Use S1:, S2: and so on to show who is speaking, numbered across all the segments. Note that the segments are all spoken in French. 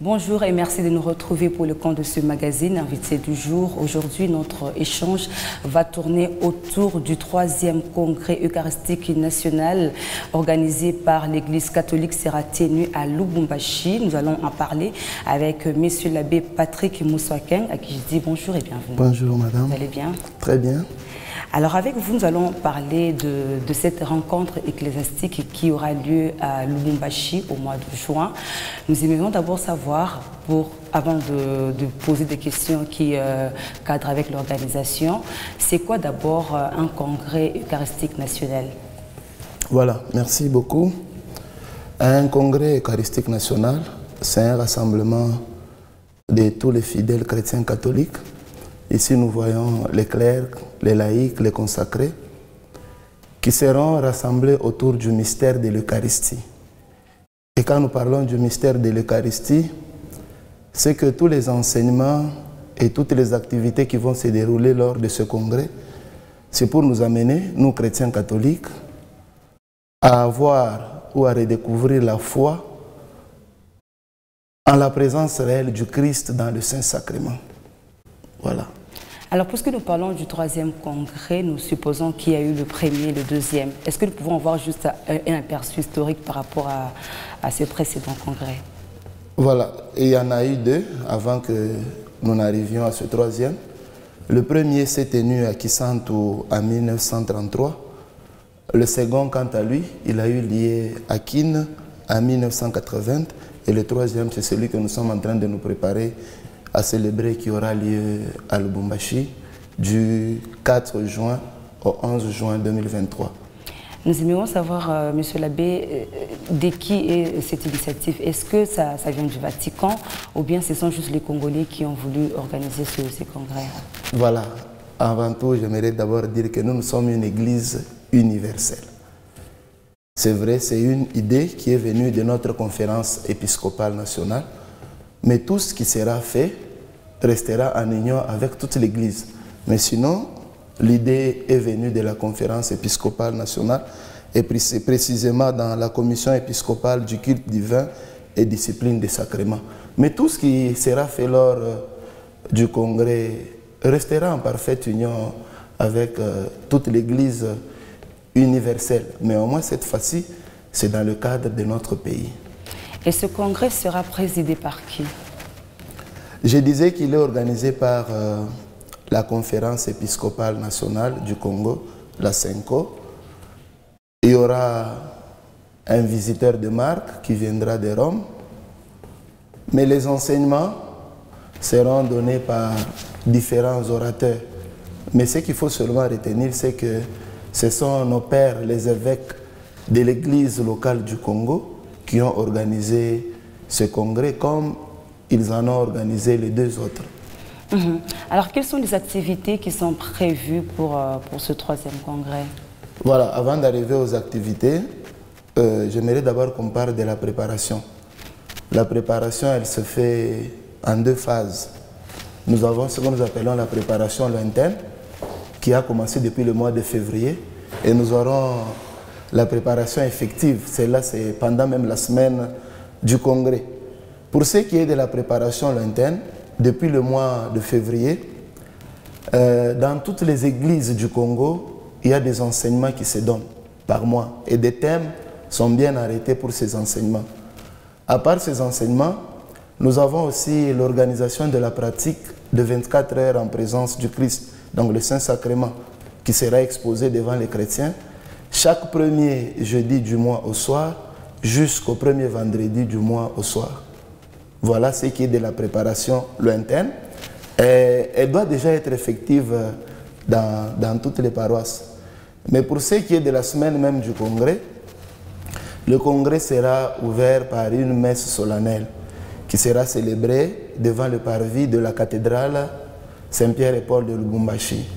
S1: Bonjour et merci de nous retrouver pour le compte de ce magazine, invité du jour. Aujourd'hui, notre échange va tourner autour du 3e congrès eucharistique national organisé par l'Église catholique Serra-Ténue à Lubumbashi. Nous allons en parler avec Monsieur l'abbé Patrick Moussouaken, à qui je dis bonjour et bienvenue.
S2: Bonjour madame.
S1: Vous allez bien?
S2: Très bien.
S1: Alors avec vous, nous allons parler de cette rencontre ecclésiastique qui aura lieu à Lubumbashi au mois de juin. Nous aimerions d'abord savoir, avant de poser des questions qui cadrent avec l'organisation, c'est quoi d'abord un congrès eucharistique national?
S2: Voilà, merci beaucoup. Un congrès eucharistique national, c'est un rassemblement de tous les fidèles chrétiens catholiques. Ici, nous voyons les clercs, les laïcs, les consacrés, qui seront rassemblés autour du mystère de l'Eucharistie. Et quand nous parlons du mystère de l'Eucharistie, c'est que tous les enseignements et toutes les activités qui vont se dérouler lors de ce congrès, c'est pour nous amener, nous chrétiens catholiques, à avoir ou à redécouvrir la foi en la présence réelle du Christ dans le Saint-Sacrement. Voilà.
S1: Alors, puisque nous parlons du 3e congrès, nous supposons qu'il y a eu le premier et le 2e. Est-ce que nous pouvons avoir juste un aperçu historique par rapport à ce précédent congrès?
S2: Voilà, il y en a eu 2 avant que nous n'arrivions à ce 3e. Le premier s'est tenu à Kisantu en 1933. Le second, quant à lui, il a eu lieu à Kin en 1980. Et le 3e, c'est celui que nous sommes en train de nous préparer à célébrer, qui aura lieu à Lubumbashi du 4 juin au 11 juin 2023.
S1: Nous aimerions savoir, Monsieur l'abbé, de qui est cette initiative? Est-ce que ça vient du Vatican ou bien ce sont juste les Congolais qui ont voulu organiser ce congrès?
S2: Voilà. Avant tout, j'aimerais d'abord dire que nous sommes une église universelle. C'est vrai, c'est une idée qui est venue de notre conférence épiscopale nationale, mais tout ce qui sera fait restera en union avec toute l'Église. Mais sinon, l'idée est venue de la conférence épiscopale nationale et précisément dans la commission épiscopale du culte divin et discipline des sacrements. Mais tout ce qui sera fait lors du congrès restera en parfaite union avec toute l'Église universelle. Mais au moins cette fois-ci, c'est dans le cadre de notre pays.
S1: Et ce congrès sera présidé par qui?
S2: Je disais qu'il est organisé par la conférence épiscopale nationale du Congo, la CENCO. Il y aura un visiteur de marque qui viendra de Rome. Mais les enseignements seront donnés par différents orateurs. Mais ce qu'il faut seulement retenir, c'est que ce sont nos pères, les évêques de l'église locale du Congo, qui ont organisé ce congrès comme ils en ont organisé les 2 autres.
S1: Alors, quelles sont les activités qui sont prévues pour ce 3e congrès?
S2: Voilà, avant d'arriver aux activités, j'aimerais d'abord qu'on parle de la préparation. La préparation, elle se fait en 2 phases. Nous avons ce que nous appelons la préparation lointaine, qui a commencé depuis le mois de février, et nous aurons la préparation effective. Celle-là, c'est pendant même la semaine du congrès. Pour ce qui est de la préparation lointaine, depuis le mois de février, dans toutes les églises du Congo, il y a des enseignements qui se donnent par mois et des thèmes sont bien arrêtés pour ces enseignements. À part ces enseignements, nous avons aussi l'organisation de la pratique de 24 heures en présence du Christ, donc le Saint-Sacrement, qui sera exposé devant les chrétiens chaque premier jeudi du mois au soir jusqu'au premier vendredi du mois au soir. Voilà ce qui est de la préparation lointaine. Et elle doit déjà être effective dans toutes les paroisses. Mais pour ce qui est de la semaine même du congrès, le congrès sera ouvert par une messe solennelle qui sera célébrée devant le parvis de la cathédrale Saint-Pierre et Paul de Lubumbashi.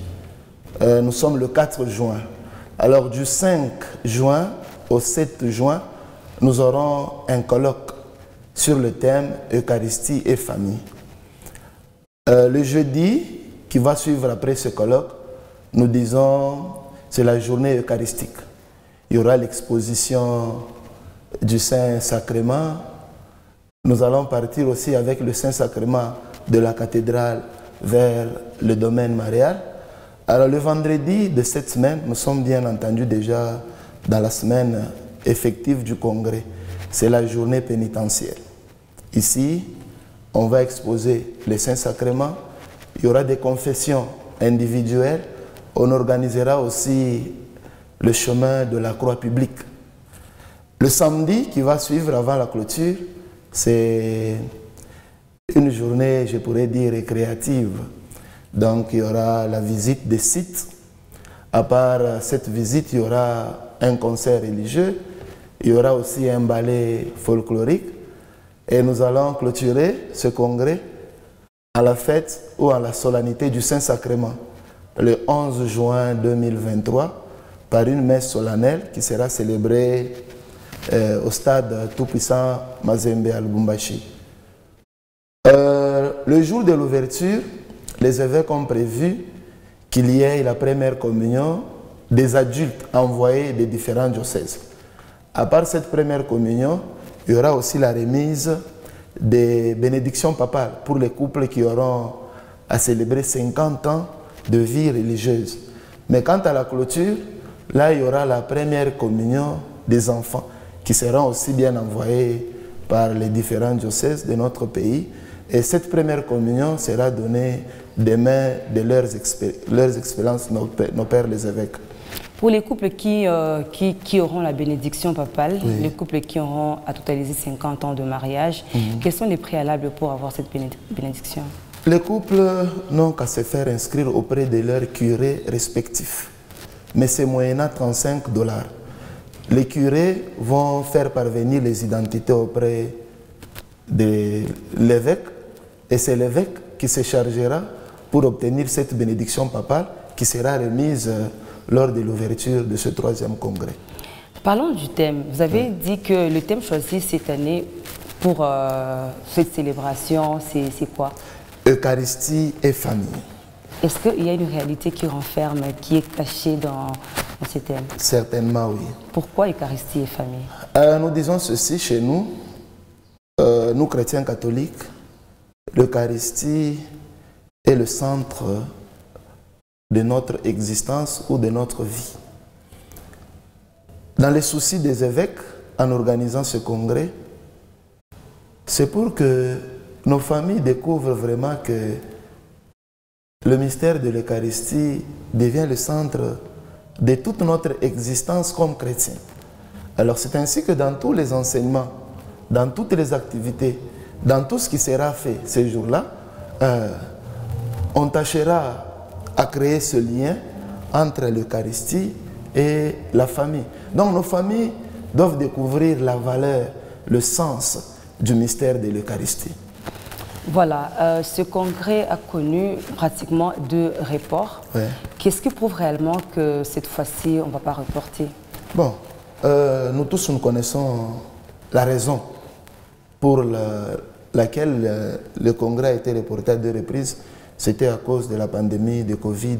S2: Nous sommes le 4 juin. Alors du 5 juin au 7 juin, nous aurons un colloque sur le thème Eucharistie et famille. Le jeudi qui va suivre après ce colloque, nous disons c'est la journée eucharistique. Il y aura l'exposition du Saint-Sacrement Nous allons partir aussi avec le Saint-Sacrement de la cathédrale vers le domaine marial. Alors le vendredi de cette semaine, nous sommes bien entendu déjà dans la semaine effective du congrès. C'est la journée pénitentiaire. Ici, on va exposer les Saints-Sacrements. Il y aura des confessions individuelles. On organisera aussi le chemin de la croix publique. Le samedi qui va suivre avant la clôture, c'est une journée, je pourrais dire, récréative. Donc il y aura la visite des sites. À part cette visite, il y aura un concert religieux. Il y aura aussi un ballet folklorique. Et nous allons clôturer ce congrès à la fête ou à la solennité du Saint-Sacrement, le 11 juin 2023, par une messe solennelle qui sera célébrée au stade tout-puissant Mazembe à Lubumbashi. Le jour de l'ouverture, les évêques ont prévu qu'il y ait la première communion des adultes envoyés des différents diocèses. À part cette première communion, il y aura aussi la remise des bénédictions papales pour les couples qui auront à célébrer 50 ans de vie religieuse. Mais quant à la clôture, là, il y aura la première communion des enfants qui seront aussi bien envoyés par les différents diocèses de notre pays. Et cette première communion sera donnée des mains de leurs expériences, nos pères les évêques.
S1: Pour les couples qui auront la bénédiction papale, oui, les couples qui auront à totaliser 50 ans de mariage, quels sont les préalables pour avoir cette bénédiction?
S2: Les couples n'ont qu'à se faire inscrire auprès de leurs curés respectifs. Mais c'est moyennant 35 $. Les curés vont faire parvenir les identités auprès de l'évêque et c'est l'évêque qui se chargera pour obtenir cette bénédiction papale qui sera remise lors de l'ouverture de ce 3e congrès.
S1: Parlons du thème. Vous avez dit que le thème choisi cette année pour cette célébration, c'est quoi?
S2: Eucharistie et famille.
S1: Est-ce qu'il y a une réalité qui renferme, qui est cachée dans ce thème?
S2: Certainement, oui.
S1: Pourquoi Eucharistie et famille?
S2: Nous disons ceci chez nous, nous chrétiens catholiques, l'Eucharistie est le centre de notre existence ou de notre vie. Dans les soucis des évêques, en organisant ce congrès, c'est pour que nos familles découvrent vraiment que le mystère de l'Eucharistie devient le centre de toute notre existence comme chrétiens. Alors c'est ainsi que dans tous les enseignements, dans toutes les activités, dans tout ce qui sera fait ces jours-là, on tâchera à créer ce lien entre l'Eucharistie et la famille. Donc nos familles doivent découvrir la valeur, le sens du mystère de l'Eucharistie.
S1: Voilà, ce congrès a connu pratiquement 2 reports. Ouais. Qu'est-ce qui prouve réellement que cette fois-ci, on ne va pas reporter?
S2: Bon, nous tous, nous connaissons la raison pour laquelle le congrès a été reporté à 2 reprises. C'était à cause de la pandémie de Covid.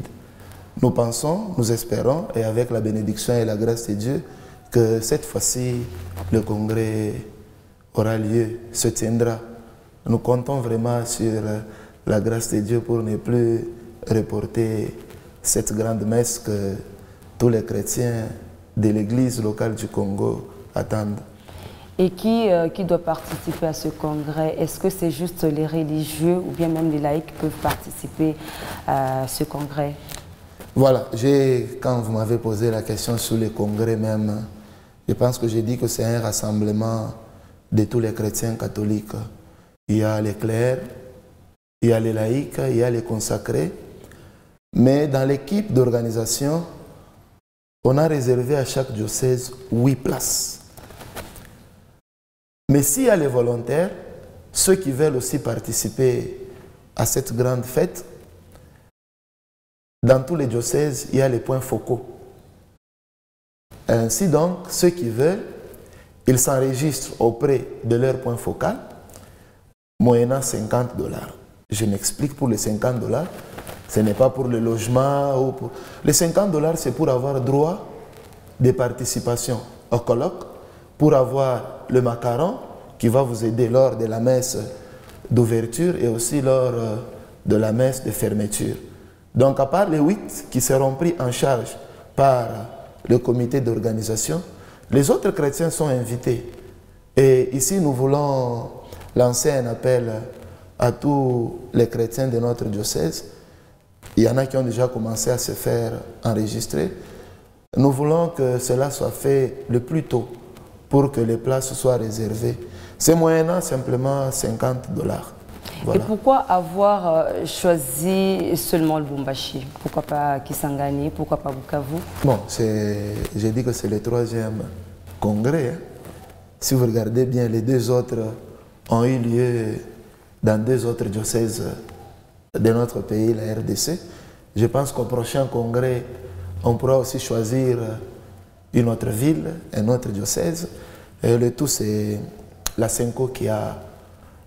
S2: Nous pensons, nous espérons, et avec la bénédiction et la grâce de Dieu, que cette fois-ci, le congrès aura lieu, se tiendra. Nous comptons vraiment sur la grâce de Dieu pour ne plus reporter cette grande messe que tous les chrétiens de l'église locale du Congo attendent.
S1: Et qui doit participer à ce congrès? Est-ce que c'est juste les religieux ou bien même les laïcs qui peuvent participer à ce congrès?
S2: Voilà, quand vous m'avez posé la question sur le congrès même, je pense que j'ai dit que c'est un rassemblement de tous les chrétiens catholiques. Il y a les clercs, il y a les laïcs, il y a les consacrés. Mais dans l'équipe d'organisation, on a réservé à chaque diocèse 8 places. Mais s'il y a les volontaires, ceux qui veulent aussi participer à cette grande fête, dans tous les diocèses, il y a les points focaux. Ainsi donc, ceux qui veulent, ils s'enregistrent auprès de leur point focal, moyennant 50 $. Je m'explique, pour les 50 $, ce n'est pas pour le logement. Ou pour... Les 50 $, c'est pour avoir droit de participation au colloque, pour avoir le macaron qui va vous aider lors de la messe d'ouverture et aussi lors de la messe de fermeture. Donc à part les 8 qui seront pris en charge par le comité d'organisation, les autres chrétiens sont invités. Et ici, nous voulons lancer un appel à tous les chrétiens de notre diocèse. Il y en a qui ont déjà commencé à se faire enregistrer. Nous voulons que cela soit fait le plus tôt pour que les places soient réservées. C'est moyennant simplement $50. Voilà.
S1: Et pourquoi avoir choisi seulement le Lubumbashi? Pourquoi pas Kisangani? Pourquoi pas Bukavu?
S2: Bon, j'ai dit que c'est le 3e congrès. Hein. Si vous regardez bien, les 2 autres ont eu lieu dans 2 autres diocèses de notre pays, la RDC. Je pense qu'au prochain congrès, on pourra aussi choisir une autre ville, un autre diocèse. Et le tout, c'est la Senko qui a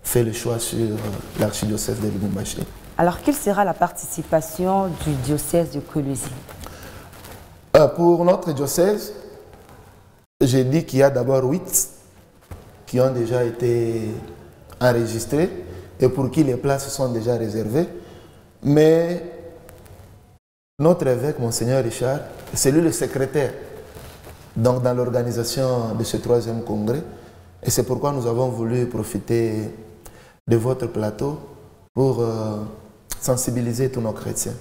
S2: fait le choix sur l'archidiocèse de Lubumbashi.
S1: Alors, quelle sera la participation du diocèse de Kolwezi?
S2: Pour notre diocèse, j'ai dit qu'il y a d'abord 8 qui ont déjà été enregistrés et pour qui les places sont déjà réservées. Mais notre évêque, Monseigneur Richard, c'est lui le secrétaire donc dans l'organisation de ce 3e congrès. Et c'est pourquoi nous avons voulu profiter de votre plateau pour sensibiliser tous nos chrétiens.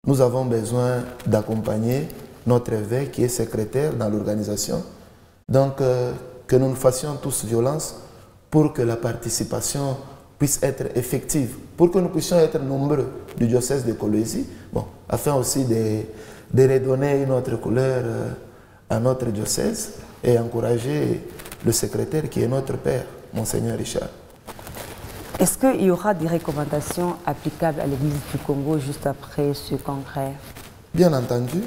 S2: Nous avons besoin d'accompagner notre évêque qui est secrétaire dans l'organisation. Donc, que nous nous fassions tous violence pour que la participation puisse être effective, pour que nous puissions être nombreux du diocèse de Kolwezi, bon, afin aussi de redonner une autre couleur à notre diocèse et encourager le secrétaire qui est notre père, Monseigneur Richard.
S1: Est-ce qu'il y aura des recommandations applicables à l'Église du Congo juste après ce congrès?
S2: Bien entendu,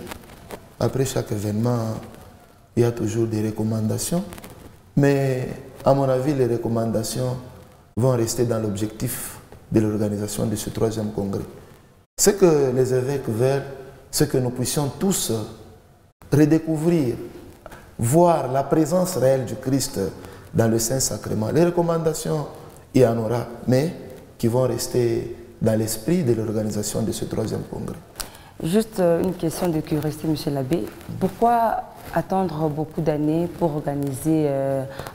S2: après chaque événement, il y a toujours des recommandations, mais à mon avis, les recommandations vont rester dans l'objectif de l'organisation de ce 3e congrès. Ce que les évêques veulent, c'est que nous puissions tous redécouvrir, voir la présence réelle du Christ dans le Saint-Sacrement. Les recommandations, il y en aura, mais qui vont rester dans l'esprit de l'organisation de ce 3e congrès.
S1: Juste une question de curiosité, Monsieur l'abbé. Pourquoi attendre beaucoup d'années pour organiser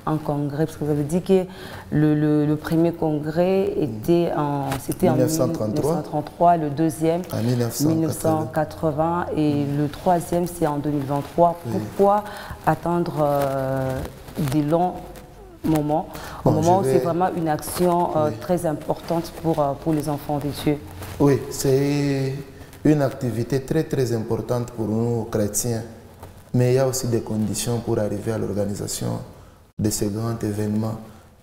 S1: un congrès? Parce que vous avez dit que le premier congrès était c'était en 1933, le deuxième en 1980 et le 3e c'est en 2023. Pourquoi attendre des longs moments, au moment où c'est vraiment une action très importante pour les enfants de Dieu?
S2: Oui, c'est une activité très importante pour nous chrétiens. Mais il y a aussi des conditions pour arriver à l'organisation de ces grands événements.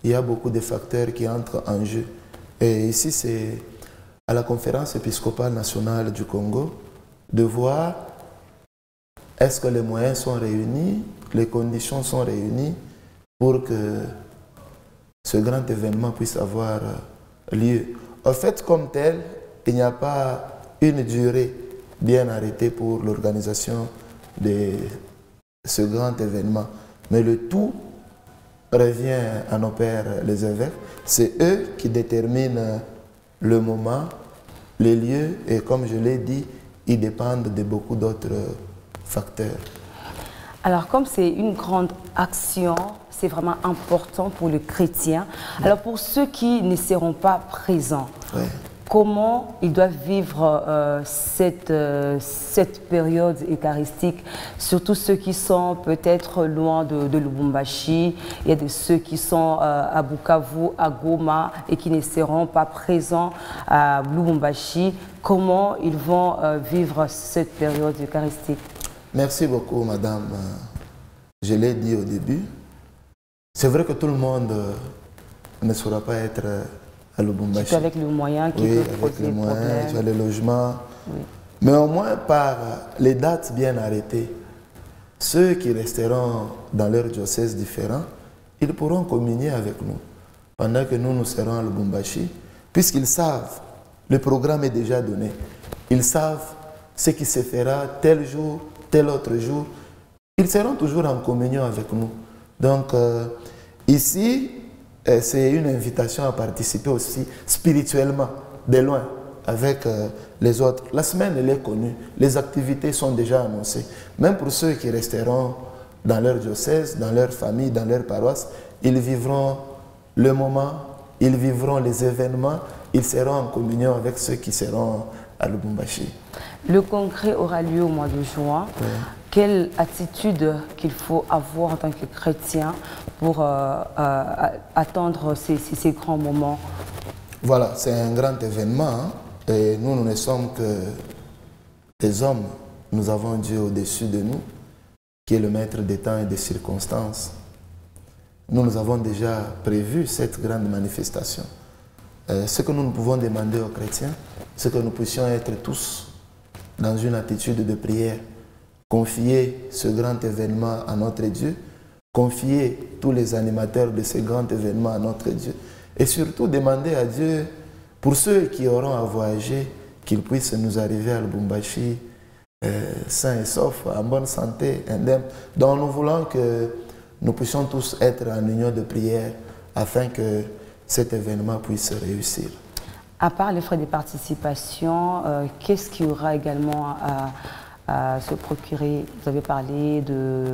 S2: Il y a beaucoup de facteurs qui entrent en jeu. Et ici, c'est à la conférence épiscopale nationale du Congo de voir est-ce que les moyens sont réunis, les conditions sont réunies pour que ce grand événement puisse avoir lieu. En fait, comme tel, il n'y a pas une durée bien arrêtée pour l'organisation de ce grand événement. Mais le tout revient à nos pères les évêques. C'est eux qui déterminent le moment, les lieux et comme je l'ai dit, ils dépendent de beaucoup d'autres facteurs.
S1: Alors comme c'est une grande action, c'est vraiment important pour le chrétien. Alors pour ceux qui ne seront pas présents, comment ils doivent vivre cette période eucharistique, surtout ceux qui sont peut-être loin de Lubumbashi, il y a ceux qui sont à Bukavu, à Goma et qui ne seront pas présents à Lubumbashi. Comment ils vont vivre cette période eucharistique? Merci
S2: beaucoup, madame. Je l'ai dit au début. C'est vrai que tout le monde ne saura pas être à Lubumbashi.
S1: C'est avec les moyens qui peuvent poser problème.
S2: Tu as les logements. Oui. Mais au moins par les dates bien arrêtées, ceux qui resteront dans leur diocèse différent, ils pourront communier avec nous pendant que nous serons à Lubumbashi, puisqu'ils savent, le programme est déjà donné. Ils savent ce qui se fera tel jour, tel autre jour. Ils seront toujours en communion avec nous. Donc ici, c'est une invitation à participer aussi spirituellement, de loin, avec les autres. La semaine, elle est connue. Les activités sont déjà annoncées. Même pour ceux qui resteront dans leur diocèse, dans leur famille, dans leur paroisse, ils vivront le moment, ils vivront les événements, ils seront en communion avec ceux qui seront à Lubumbashi.
S1: Le congrès aura lieu au mois de juin. Oui. Quelle attitude qu'il faut avoir en tant que chrétien pour attendre ces grands moments?
S2: Voilà, c'est un grand événement. Hein, et nous ne sommes que des hommes. Nous avons Dieu au-dessus de nous, qui est le maître des temps et des circonstances. Nous avons déjà prévu cette grande manifestation. Ce que nous pouvons demander aux chrétiens, c'est que nous puissions être tous dans une attitude de prière, confier ce grand événement à notre Dieu, confier tous les animateurs de ce grand événement à notre Dieu, et surtout demander à Dieu, pour ceux qui auront à voyager, qu'ils puissent nous arriver à Lubumbashi sains et saufs, en bonne santé, indemnes. Donc nous voulons que nous puissions tous être en union de prière afin que cet événement puisse réussir.
S1: À part les frais de participation, qu'est-ce qu'il y aura également à se procurer? Vous avez parlé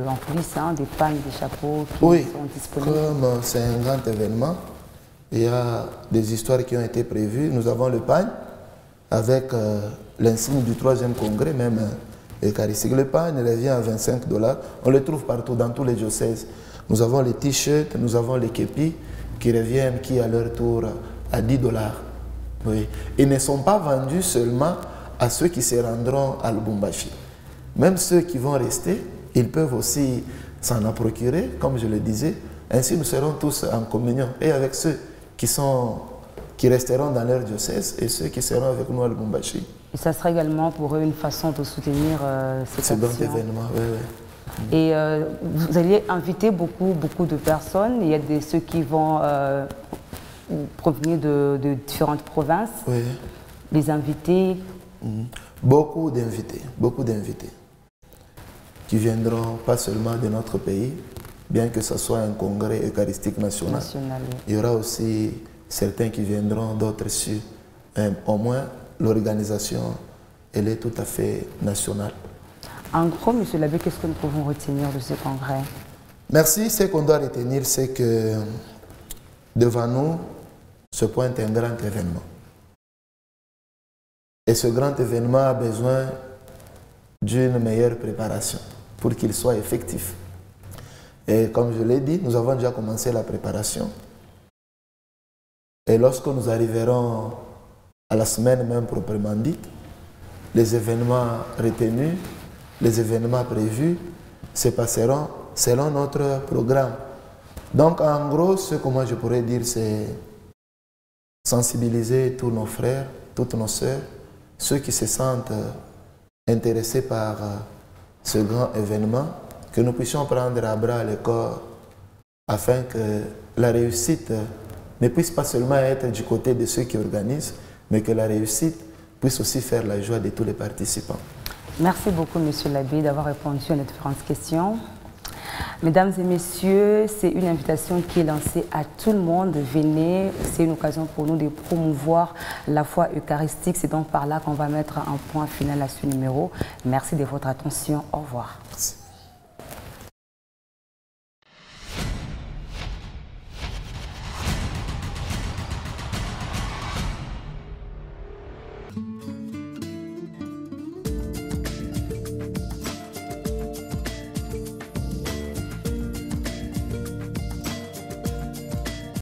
S1: en coulisses, hein, des pagnes, des chapeaux qui sont disponibles.
S2: Comme c'est un grand événement, il y a des histoires qui ont été prévues. Nous avons le pagne avec l'insigne du 3e congrès, même eucharistique. Le pagne revient à 25 $. On le trouve partout, dans tous les diocèses. Nous avons les t-shirts, nous avons les képis qui reviennent, qui à leur tour à 10 $. Oui. Ils ne sont pas vendus seulement à ceux qui se rendront à Lubumbashi. Même ceux qui vont rester, ils peuvent aussi s'en en procurer, comme je le disais. Ainsi, nous serons tous en communion. Et avec ceux qui resteront dans leur diocèse et ceux qui seront avec nous à Lubumbashi.
S1: Et ça sera également pour eux une façon de soutenir cette action.
S2: C'est grand événement, oui, oui.
S1: Et vous allez inviter beaucoup de personnes. Il y a ceux qui vont provenir de différentes provinces.
S2: Oui.
S1: Les invités.
S2: Beaucoup d'invités qui viendront pas seulement de notre pays, bien que ce soit un congrès eucharistique national. Oui. Il y aura aussi certains qui viendront d'autres cieux. Au moins, l'organisation, elle est tout à fait nationale.
S1: En gros, M. l'abbé, qu'est-ce que nous pouvons retenir de ce congrès?
S2: Merci. Ce qu'on doit retenir, c'est que devant nous se pointe un grand événement. Et ce grand événement a besoin d'une meilleure préparation pour qu'il soit effectif. Et comme je l'ai dit, nous avons déjà commencé la préparation. Et lorsque nous arriverons à la semaine même proprement dite, les événements retenus, les événements prévus se passeront selon notre programme. Donc en gros, ce que moi je pourrais dire, c'est sensibiliser tous nos frères, toutes nos sœurs, ceux qui se sentent intéressés par ce grand événement, que nous puissions prendre à bras le corps afin que la réussite ne puisse pas seulement être du côté de ceux qui organisent, mais que la réussite puisse aussi faire la joie de tous les participants.
S1: Merci beaucoup, Monsieur l'abbé, d'avoir répondu à nos différentes questions. Mesdames et messieurs, c'est une invitation qui est lancée à tout le monde. Venez, c'est une occasion pour nous de promouvoir la foi eucharistique. C'est donc par là qu'on va mettre un point final à ce numéro. Merci de votre attention. Au revoir.
S2: Merci.